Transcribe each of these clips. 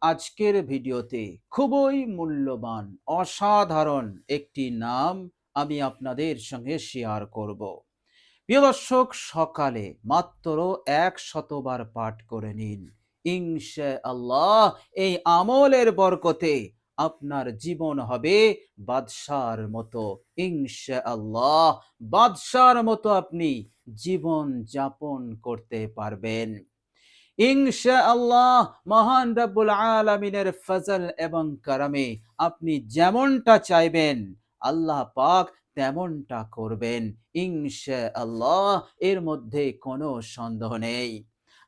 আজকের ভিডিওতে খুবই মূল্যবান অসাধারণ একটি নাম আমি আপনাদের সঙ্গে শেয়ার করব। প্রিয় দর্শক, সকালে মাত্র ১০০ বার পাঠ করে নিন। ইনশাআল্লাহ এই আমলের বরকতে আপনার জীবন হবে বাদশার মতো। ইনশাআল্লাহ বাদশার মতো আপনি জীবন যাপন করতে পারবেন ইনশাআল্লাহ। মহান রব্বুল আলামিনের ফজল এবং করমে আপনি যেমনটা চাইবেন আল্লাহ পাক তেমনটা করবেন ইনশাআল্লাহ। এর মধ্যে কোনো সন্দেহ নেই।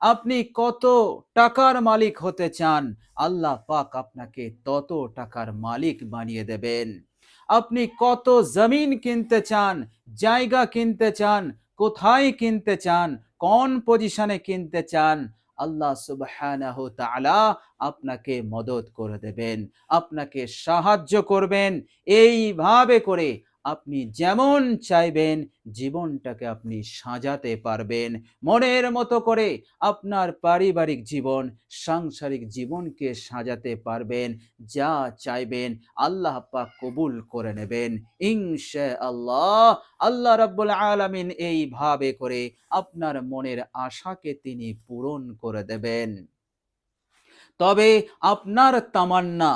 আপনি কত টাকার মালিক হতে চান, আল্লাহ পাক আপনাকে তত টাকার মালিক বানিয়ে দেবেন। আপনি কত জমিন কিনতে চান, জায়গা কিনতে চান, কোথায় কিনতে চান, কোন পজিশনে কিনতে চান, আল্লাহ সুবহানাহু তাআলা আপনাকে মদদ করে দেবেন, আপনাকে সাহায্য করবেন। এইভাবে করে আপনি যেমন চাইবেন জীবনটাকে আপনি সাজাতে পারবেন মনের মতো করে। আপনার পারিবারিক জীবন, সাংসারিক জীবনকে সাজাতে পারবেন। যা চাইবেন আল্লাহ পাক কবুল করে নেবেন ইনশাআল্লাহ। আল্লাহ রাব্বুল আলামিন এইভাবে করে আপনার মনের আশাকে তিনি পূরণ করে দেবেন। তবে আপনার তামান্না,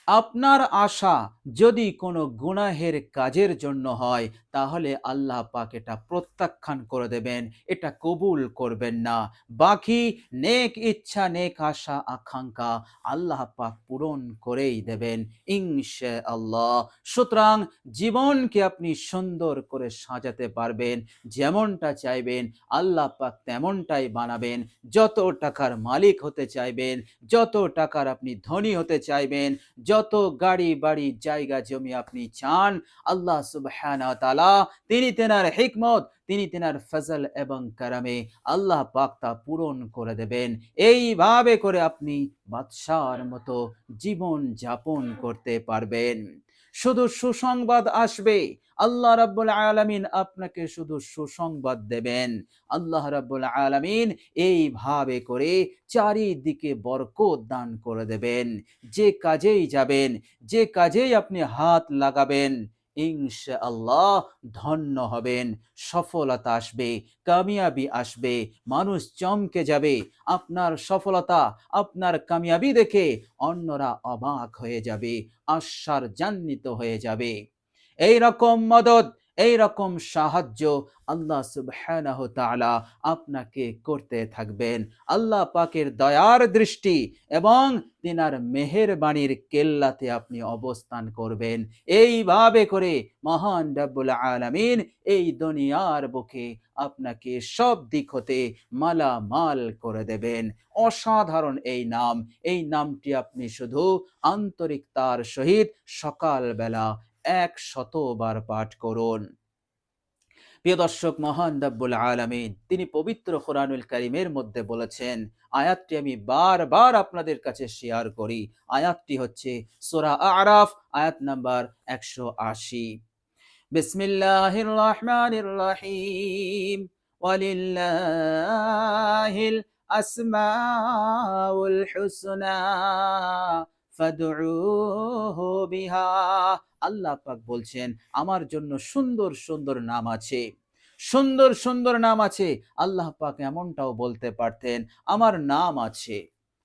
আপনার আশা যদি কোনো গুনাহের কাজের জন্য হয়, তাহলে আল্লাহ পাক এটা প্রত্যাখ্যান করে দেবেন, এটা কবুল করবেন না। বাকি নেক ইচ্ছা, নেক আশা আকাঙ্ক্ষা আল্লাহ পাক পূরণ করেই দেবেন ইনশাআল্লাহ। সুতরাং জীবনকে আপনি সুন্দর করে সাজাতে পারবেন, যেমনটা চাইবেন আল্লাহ পাক তেমনটাই বানাবেন। যত টাকার মালিক হতে চাইবেন, যত টাকার আপনি ধনী হতে চাইবেন, যত গাড়ি বাড়ি জায়গা জমি আপনি চান, আল্লাহ সুবহানাহু ওয়া তাআলা তিনি তেনার হিকমত, তিনি তেনার ফজল এবং করমে আল্লাহ পাক তা পূরণ করে দেবেন। এইভাবে করে আপনি বাদশার মতো জীবন যাপন করতে পারবেন। শুধু সুসংবাদ আসবে, আল্লাহ রাব্বুল আলামিন আপনাকে শুধু সুসংবাদ দেবেন। আল্লাহ রাব্বুল আলামিন এইভাবে করে চারিদিকে বরকত দান করে দেবেন। যে কাজেই যাবেন, যে কাজেই আপনি হাত লাগাবেন, ইনশাআল্লাহ ধন্য হবেন, সফলতা আসবে, কামিয়াবি আসবে। মানুষ চমকে যাবে আপনার সফলতা, আপনার কামিয়াবি দেখে অন্যরা অবাক হয়ে যাবে, আশ্চর্যান্বিত হয়ে যাবে। এই রকম মদদ, এই রকম সাহায্য আল্লাহ সুবহানাহু তাআলা আপনাকে করতে থাকবেন। আল্লাহ পাকের দয়ার দৃষ্টি এবং তিনার মেহেরবানির কেল্লাতে আপনি অবস্থান করবেন। এইভাবে করে মহান রব্বুল আলামিন এই দুনিয়ার বুকে আপনাকে সব দিক হতে মালামাল করে দেবেন। অসাধারণ এই নাম, এই নামটি আপনি শুধু আন্তরিকতার সহিত সকালবেলা ১০০ বার পাঠ করুন। প্রিয় দর্শক, মহান রব্বুল আলামিন তিনি পবিত্র কোরআনুল কারীমের মধ্যে বলেছেন, আয়াতটি আমি বারবার আপনাদের কাছে শেয়ার করি। আয়াতটি হচ্ছে সূরা আরাফ, আয়াত নাম্বার ১৮০। বিসমিল্লাহির রহমানির রহিম। ওয়ালিল্লাহিল আসমাউল হুসনা ফাদউহু বিহা। আল্লাহ পাক বলছেন আমার জন্য সুন্দর সুন্দর নাম আছে, সুন্দর সুন্দর নাম আছে। আল্লাহ পাক এমনটাও বলতে পারতেন আমার নাম আছে,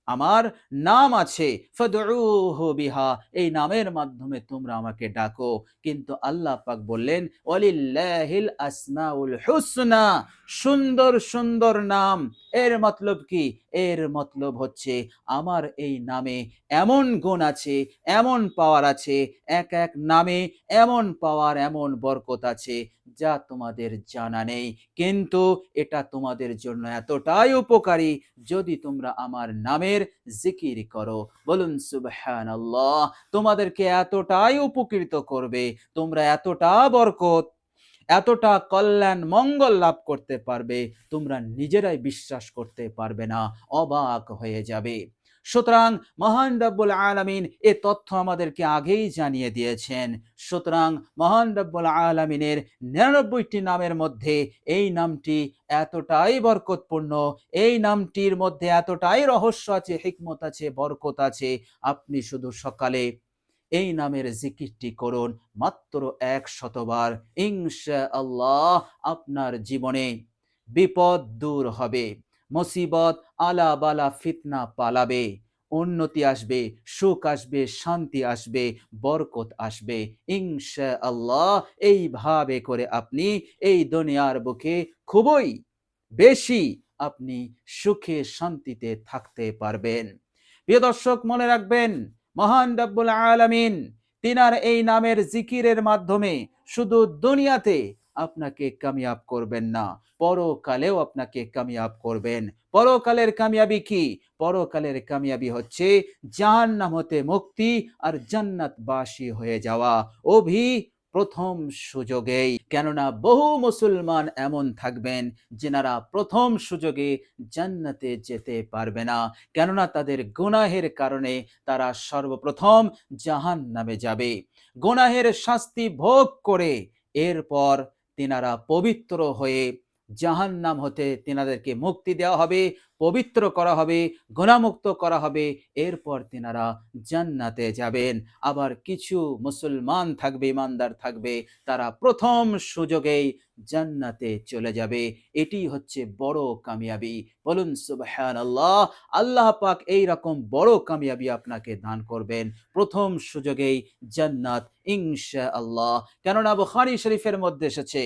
আমার নাম আছে, ফাদউহু বিহা, এই নামের মাধ্যমে তোমরা আমাকে ডাকো। কিন্তু আল্লাহ পাক বললেন ওয়ালিল্লাহিল আসমাউল হুসনা, সুন্দর সুন্দর নাম। এর মতলব কি? এর মতলব হচ্ছে আমার এই নামে এমন গুণ আছে, এমন পাওয়ার আছে, এক এক নামে এমন পাওয়ার, এমন বরকত আছে যা তোমাদের জানা নেই। কিন্তু এটা তোমাদের জন্য এতটাই উপকারী যদি তোমরা আমার নামের জিকির করো। বলুন সুবহানাল্লাহ। তোমাদেরকে এতটাই উপকৃত করবে, তোমরা এতটা বরকত, এতটা কল্যাণ মঙ্গল লাভ করতে পারবে, তোমরা নিজেরাই বিশ্বাস করতে পারবে না, অবাক হয়ে যাবে। সুতরাং মহান রব্বুল আলামিন এ তথ্য আমাদেরকে আগেই জানিয়ে দিয়েছেন। সুতরাং মহান রব্বুল আলামিনের 99টি নামের মধ্যে এই নামটি এতটাই বরকতপূর্ণ, এই নামটির মধ্যে এতটাই রহস্য আছে, হিকমত আছে, বরকত আছে। আপনি শুধু সকালে এই নামের জিকিরটি করুন মাত্র 100 বার। ইনশাআল্লাহ আপনার জীবনে বিপদ দূর হবে, মুসিবত আলা বালা ফিতনা পালাবে, উন্নতি আসবে, সুখ আসবে, শান্তি আসবে, বরকত আসবে ইনশাআল্লাহ। এইভাবে করে আপনি এই দুনিয়ার বুকে খুবই বেশি আপনি সুখে শান্তিতে থাকতে পারবেন। প্রিয় দর্শক, মনে রাখবেন মহান রব্বুল আলামিন তিনার এই নামের জিকিরের মাধ্যমে শুধু দুনিয়াতে আপনাকে কামিয়াব করবেন না, পরকালেও আপনাকে কামিয়াব করবেন। পরকালের কামিয়াবি কি? পরকালের কামিয়াবি হচ্ছে জাহান্নাম হতে মুক্তি আর জান্নাতবাসী হয়ে যাওয়া প্রথম সুযোগেই। কেননা বহু মুসলমান এমন থাকবেন যেনারা প্রথম সুযোগে জান্নাতে যেতে পারবে না, কেননা তাদের গুনাহের কারণে তারা সর্বপ্রথম জাহান্নামে যাবে। গুনাহের শাস্তি ভোগ করে এরপর তিনারা পবিত্র হয়ে জাহান্নাম হতে তিনাদেরকে মুক্তি দেওয়া হবে, পবিত্র করা হবে, গুনাহমুক্ত করা হবে, এরপর তিনারা জান্নাতে যাবেন। আবার কিছু মুসলমান থাকবে, ইমানদার থাকবে, তারা প্রথম সুযোগেই জান্নাতে চলে যাবে। এটি হচ্ছে বড় কামিয়াবি। বলুন সুবহানাল্লাহ। আল্লাহ পাক এই রকম বড় কামিয়াবি আপনাকে দান করবেন, প্রথম সুযোগেই জান্নাত ইনশাআল্লাহ। কেননা বুখারী শরীফের মধ্যে এসেছে,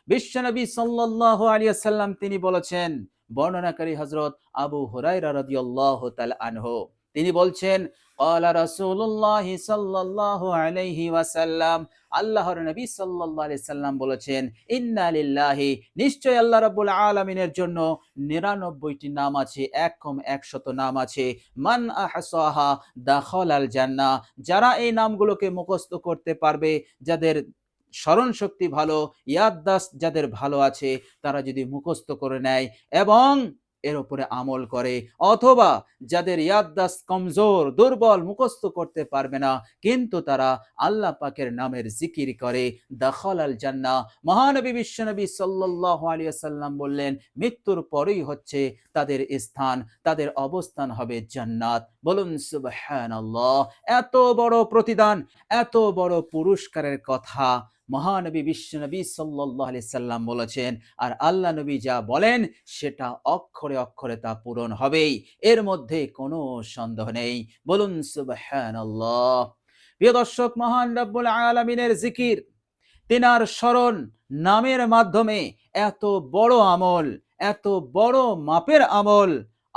বিশ্বনবী সাল্লাল্লাহু আলাইহি ওয়াসাল্লাম তিনি বলেছেন, বর্ণনাকারী হযরত আবু হুরায়রা রাদিয়াল্লাহু তাআলা আনহু, তিনি বলছেন, ক্বালা রাসূলুল্লাহ সাল্লাল্লাহু আলাইহি ওয়াসাল্লাম, আল্লাহর নবী সাল্লাল্লাহু আলাইহি সাল্লাম বলেছেন, ইন্না লিল্লাহি, নিশ্চয় আল্লাহ রাব্বুল আলামিনের জন্য 99টি নাম আছে, 100 নাম আছে। মান আহসাহা দাখালাল জান্নাহ, যারা এই নামগুলোকে মুখস্থ করতে পারবে, যাদের স্মরণ শক্তি ভালো, ইয়াদদাস্ত যাদের ভালো আছে, তারা যদি মুখস্থ করে নেয় এবং এর উপরে আমল করে, অথবা যাদের ইয়াদদাস্ত কমজোর, দুর্বল, মুখস্থ করতে পারবে না, কিন্তু তারা আল্লাহ পাকের নামের জিকির করে, দাখালাল জান্নাহ। মহানবী বিশ্বনবী সাল্লাল্লাহু আলাইহি ওয়াসাল্লাম বললেন, মৃত্যুর পরেই হচ্ছে তাদের স্থান, তাদের অবস্থান হবে জান্নাত। বলুন সুবহানাল্লাহ। এত বড় প্রতিদান, এত বড় পুরস্কারের কথা মহানবী বিশ্বনবী সাল্লাল্লাহু আলাইহি সাল্লাম বলেছেন, আর আল্লাহ নবী যা বলেন সেটা অক্ষরে অক্ষরে তা পূরণ হবেই, এর মধ্যে কোনো সন্দেহ নেই। বলুন সুবহানাল্লাহ। প্রিয় দর্শক, মহান রব্বুল আলামিনের জিকির, তিনার স্মরণ নামের মাধ্যমে এত বড় আমল, এত বড় মাপের আমল।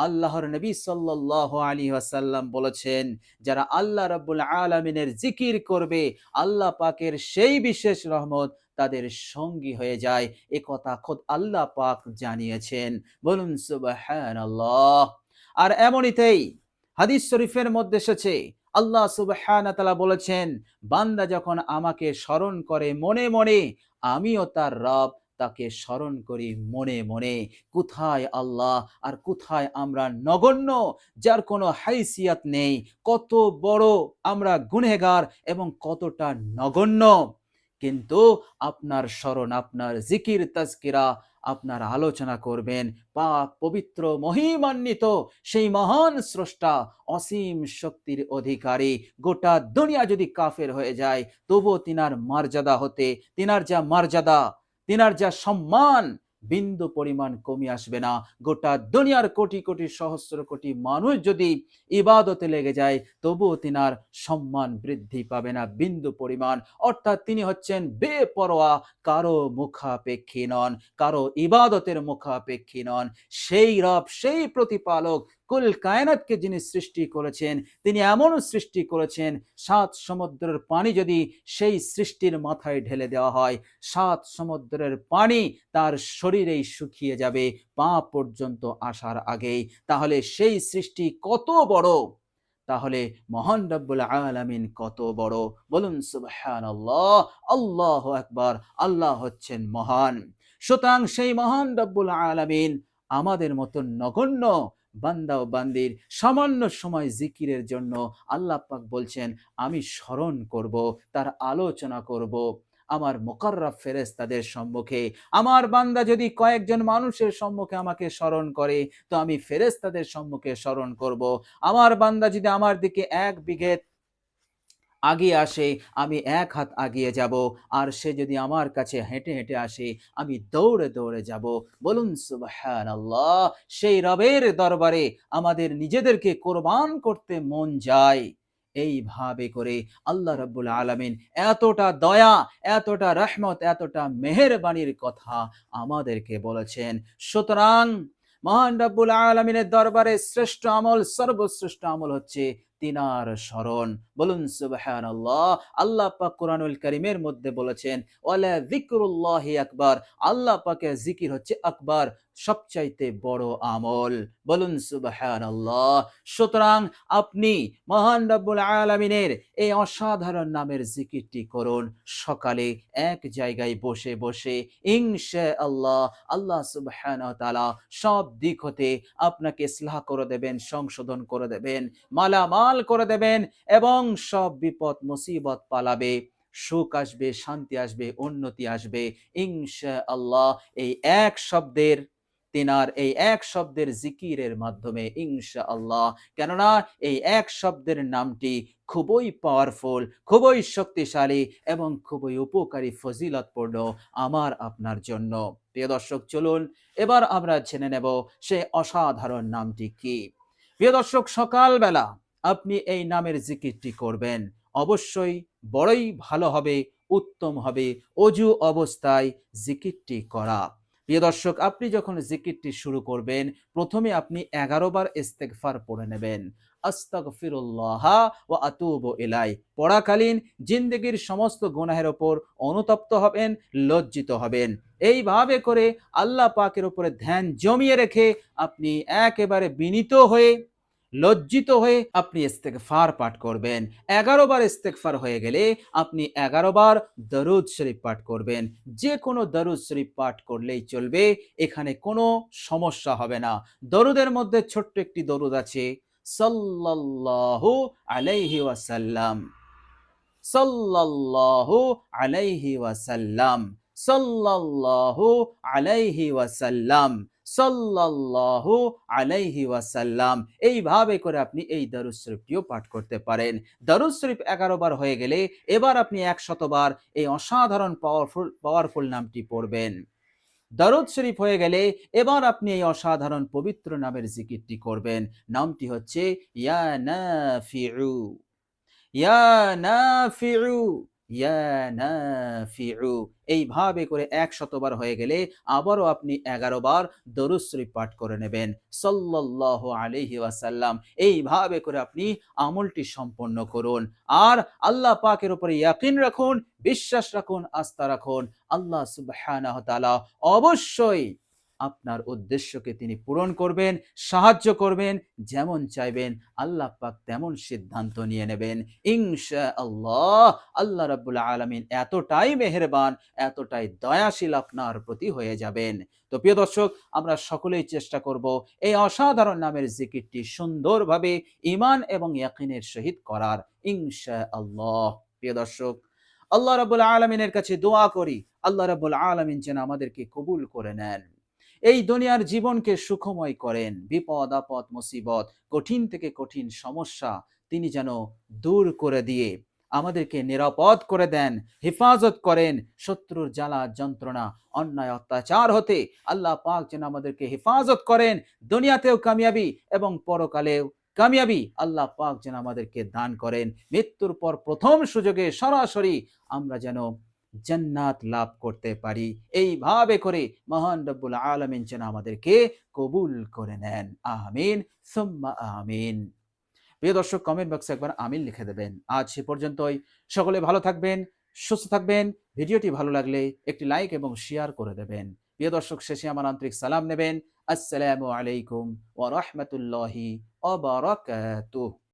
আল্লাহর নবী সাল্লাল্লাহু আলাইহি ওয়াসাল্লাম বলেছেন, যারা আল্লাহ রাব্বুল আলামিনের জিকির করবে, আল্লাহ পাকের সেই বিশেষ রহমত তাদের সঙ্গী হয়ে যায়। এ কথা খোদ আল্লাহ পাক জানিয়েছেন। বলুন সুবহানাল্লাহ। আর এমনিতেই হাদিস শরীফের মধ্যে এসেছে, আল্লাহ সুবহানাহু ওয়া তাআলা বলেছেন, বান্দা যখন আমাকে স্মরণ করে মনে মনে, আমিও তার রব তাকে স্মরণ করি মনে মনে। কোথায় আল্লাহ আর কোথায় আমরা নগণ্য, যার কোনো হাইসিয়াত নেই, কত বড় আমরা গুনহেগার এবং কতটা নগণ্য, কিন্তু আপনার স্মরণ, আপনার জিকির তাজকিরা, আপনার আলোচনা করবেন পাক পবিত্র মহিমান্বিত সেই মহান স্রষ্টা, অসীম শক্তির অধিকারী। গোটা দুনিয়া যদি কাফের হয়ে যায়, তবুও তিনার মর্যাদা হতে, তিনার যা মর্যাদা, তিনার যা সম্মান, বিন্দু পরিমাণ কমে আসবে না। গোটা দুনিয়ার কোটি কোটি সহস্র কোটি মানুষ যদি ইবাদতে লেগে যায়, তবুও তিনার সম্মান বৃদ্ধি পাবে না বিন্দু পরিমাণ। অর্থাৎ তিনি হচ্ছেন বেপরোয়া, কারো মুখাপেক্ষী নন, কারো ইবাদতের মুখাপেক্ষী নন। সেই রব, সেই প্রতিপালক, কুল কায়নাতকে যিনি সৃষ্টি করেছেন, তিনি এমন সৃষ্টি করেছেন, 7 সমুদ্রের পানি যদি সেই সৃষ্টির মাথায় ঢেলে দেওয়া হয়, 7 সমুদ্রের পানি তার শরীরেই শুকিয়ে যাবে পা পর্যন্ত আসার আগেই। তাহলে সেই সৃষ্টি কত বড়, তাহলে মহান রব্বুল আলামিন কত বড়। বলুন সুবহানাল্লাহ। আল্লাহু আকবার। আল্লাহ হচ্ছেন মহান। সুতরাং সেই মহান রব্বুল আলামিন আমাদের মতন নগণ্য বান্দা ও বান্দির সামান্য সময় জিকিরের জন্য আল্লাহ পাক বলছেন আমি স্মরণ করব, তার আলোচনা করব আমার মুকাররাব ফেরেশতাদের সম্মুখে। আমার বান্দা যদি কয়েকজন মানুষের সম্মুখে আমাকে স্মরণ করে, তো আমি ফেরেশতাদের সম্মুখে স্মরণ করব। আমার বান্দা যদি আমার দিকে ১ বিঘত আগিয়ে আসে, আমি ১ হাত আগিয়ে যাব। আর সে যদি আমার কাছে হেঁটে, হেঁটে আসে, আমি দৌড়ে, দৌড়ে যাব। বলুন সুবহানাল্লাহ। সেই রবের দরবারে আমাদের নিজেদেরকে কোরবান করতে মন যায়। এইভাবে করে আল্লাহ রাব্বুল আলামিন এতটা দয়া, এতটা রহমত, এতটা মেহেরবানির কথা আমাদেরকে বলেছেন। সুতরাং মহান রাব্বুল আলামিনের দরবারে শ্রেষ্ঠ আমল, সর্বশ্রেষ্ঠ আমল হচ্ছে তিনার স্মরণ। বলুন সুবহানাল্লাহ। আল্লাহ পাক কোরআনুল কারীমের মধ্যে বলেছেন, ওয়ালা যিকরুল্লাহি আকবার। আল্লাহ পাকের জিকির হচ্ছে আকবার, সবচাইতে বড় আমল। বলুন সুবহানাল্লাহ। সুতরাং আপনি মহান রব্বুল আলামিনের এই অসাধারণ নামের জিকিরটি করুন সকালে এক জায়গায় বসে বসে। ইনশাআল্লাহ আল্লাহ সুবহানাহু ওয়া তাআলা সব দিক হতে আপনাকে ইসলাহ করে দেবেন, সংশোধন করে দেবেন, মালামাল করে দেবেন এবং সব বিপদ মুসিবত পালাবে। সুখ আসবে, শান্তি আসবে, উন্নতি আসবে ইনশাআল্লাহ। এই এক শব্দের তিনার এই এক শব্দের জিকিরের মাধ্যমে ইনশাআল্লাহ। কেননা এই এক শব্দের নামটি খুবই পাওয়ারফুল, খুবই শক্তিশালী এবং খুবই উপকারী, ফজিলতপূর্ণ আমার আপনার জন্য। প্রিয় দর্শক, চলুন এবার আমরা জেনে নেব সে অসাধারণ নামটি কি। প্রিয় দর্শক, সকালবেলা আপনি এই নামের জিকিরটি করবেন, অবশ্যই বড়ই ভালো হবে, উত্তম হবে অজু অবস্থায় জিকিরটি করা। প্রিয় দর্শক, আপনি যখন জিকিরটি শুরু করবেন, প্রথমে আপনি ১১ বার ইস্তেগফার পড়ে নেবেন। আস্তাগফিরুল্লাহ ওয়া আতুবু ইলাই। পড়াকালীন জিন্দেগির সমস্ত গুনাহের ওপর অনুতপ্ত হবেন, লজ্জিত হবেন। এইভাবে করে আল্লাহ পাকের উপরে ধ্যান জমিয়ে রেখে আপনি একেবারে বিনীত হয়ে, লজ্জিত হয়ে আপনি ইস্তেগফার পাঠ করবেন। ১১ বার ইস্তেগফার হয়ে গেলে আপনি ১১ বার দরুদ শরীফ পাঠ করবেন। যে কোনো দরুদ শরীফ পাঠ করলেই চলবে, এখানে কোনো সমস্যা হবে না। দরুদের মধ্যে ছোট্ট একটি দরুদ আছে, সাল্লাল্লাহু আলাইহি ওয়াসাল্লাম, সাল্লাল্লাহু আলাইহি ওয়াসাল্লাম, সাল্লাল্লাহু আলাইহি ওয়াসাল্লাম, সাল্লাল্লাহু আলাইহি ওয়াসাল্লাম। এইভাবে করে আপনি এই দরুদ শরীফটিও পাঠ করতে পারেন। দরুদ শরীফ ১১ বার হয়ে গেলে এবার আপনি ১০০ বার এই অসাধারণ পাওয়ারফুল নামটি পড়বেন। দরুদ শরীফ হয়ে গেলে এবার আপনি এই অসাধারণ পবিত্র নামের জিকিরটি করবেন। নামটি হচ্ছে ইয়া নাফিউ, ইয়া নাফিউ, ইয়া নাফিউ। এইভাবে করে ১০০ বার হয়ে গেলে আবারও আপনি ১১ বার দরুদ শরীফ পাঠ করে নেবেন, সাল্লাল্লাহু আলাইহি ওয়াসাল্লাম। এইভাবে করে আপনি আমলটি সম্পন্ন করুন। আর আল্লাহ পাকের উপরে ইয়াকিন রাখুন, বিশ্বাস রাখুন, আস্থা রাখুন। আল্লাহ সুবহানাহু ওয়া তাআলা অবশ্যই আপনার উদ্দেশ্যকে তিনি পূরণ করবেন, সাহায্য করবেন। যেমন চাইবেন আল্লাহ পাক তেমন সিদ্ধান্ত নিয়ে নেবেন ইনশাআল্লাহ। আল্লাহ রাব্বুল আলামিন এতটাই মেহেরবান, এতটাই দয়াশীল আপনার প্রতি হয়ে যাবেন। তো প্রিয় দর্শক, আমরা সকলেই চেষ্টা করব এই অসাধারণ নামের জিকিরটি সুন্দরভাবে ঈমান এবং ইয়াকিনের সহিত করার ইনশাআল্লাহ। প্রিয় দর্শক, আল্লাহ রাব্বুল আলামিনের কাছে দোয়া করি, আল্লাহ রাব্বুল আলামিন যেন আমাদেরকে কবুল করে নেন, এই দুনিয়ার জীবনকে সুখময় করেন। বিপদ আপদ মুসিবত, কঠিন থেকে কঠিন সমস্যা তিনি যেন দূর করে দিয়ে আমাদেরকে নিরাপদ করে দেন, হেফাজত করেন শত্রুর জ্বালা যন্ত্রণা, অন্যায় অত্যাচার হতে আল্লাহ পাক যেন আমাদেরকে হেফাজত করেন। দুনিয়াতেও কামিয়াবি এবং পরকালেও কামিয়াবি আল্লাহ পাক যেন আমাদেরকে দান করেন। মৃত্যুর পর প্রথম সুযোগে সরাসরি আমরা যেন জান্নাত লাভ করতে পারি। এইভাবে করে মহান রব্বুল আলামিন যেন আমাদেরকে কবুল করে নেন। আমিন সুম্মা আমিন। প্রিয় দর্শক, কমেন্ট বক্সে একবার আমিন লিখে দেবেন। আজ সে পর্যন্তই। সকলে ভালো থাকবেন, সুস্থ থাকবেন। ভিডিওটি ভালো লাগলে একটি লাইক এবং শেয়ার করে দেবেন। প্রিয় দর্শক, শেষে আমার আন্তরিক সালাম নেবেন। আসসালামু আলাইকুম ওয়া রাহমাতুল্লাহি ওয়া বারাকাতুহু।